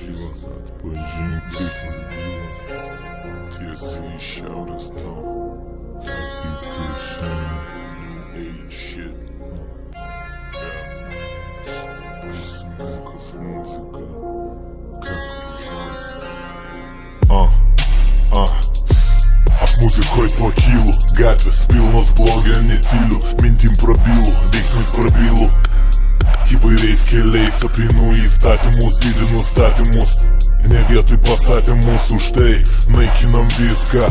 gyvas, atpažinti gyvas, tiesiai iš šiaurės tau, ateiti šiandien, eit shit. Prisimink, kas muzika, как žodis. Aš muzikoj pakylu, gatvės pilnos blogio netyliu, mintim prabylu, veiksmais prabylu. Įvairiais keliais apinu įstatymus, didinu statymus, ne vietoj pastatymus, už tai naikinam viską.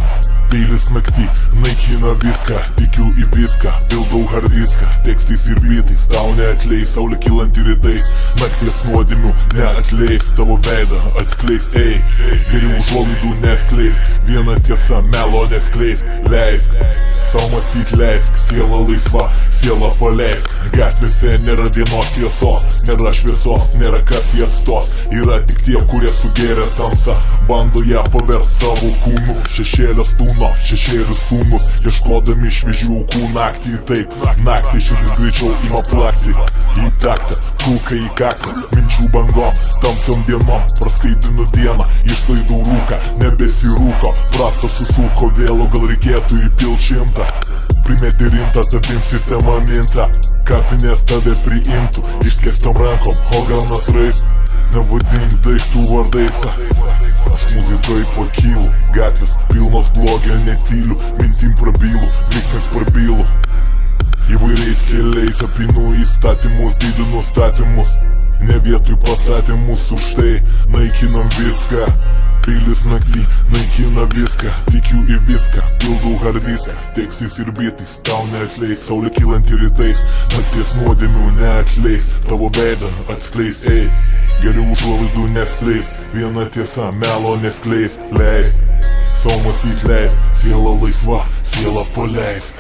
Peilis naktį naikina viską, tikiu į viską, pildau hardiską, tekstais ir bitais, tau neatleis, saulė kylanti rytais, nakties nuodėmių neatleis, tavo veidą atskleis, geriau užuolaidų neskleis, viena tiesa, melo neskleis, leisk, sau mąstyt leisk, siela laisva, siela paleisk, gatvėse nėra vienos tiesos, nėra šviesos, nėra kas jį atstos, yra tik tie, kurie sugėrė tamsą, bando ją paverst savo kūnų, šešėlės tūno, šešėlių sūnus, ieškodami šviežių aukų naktį, taip, naktį širdis greičiau ima plakti, į taktą, kulka į kaktą, minčių bangom, tamsiom dienom, praskaidinu dieną, išlaidau rūką, nebesirūko, prasta susuko vėlo, gal reikėtų įpilt 100, primeti rimtą, tavim sistema minta, kapinės tave priimtų, išskėstom rankom, o gal nasrais, nevadink daiktų vardais. Aš muzikoj pakylu, gatvės pilnos blogio netyliu, mintim prabylu, veiksmais prabylu. Įvairiais keliais apinu įstatymus, didinu statymus, ne vietoj pastatymus, už tai naikinam viską. Peilis naktį naikina viską, tikiu į viską, pildau hardiską, tekstais ir bitais, tau neatleis, saulė kylanti rytais, nakties nuodėmių neatleis, tavo veidą atskleis, geriau užuolaidų neskleis, viena tiesa, melo neskleis, leisk, sau mąstyt leisk, siela laisva, siela paleisk.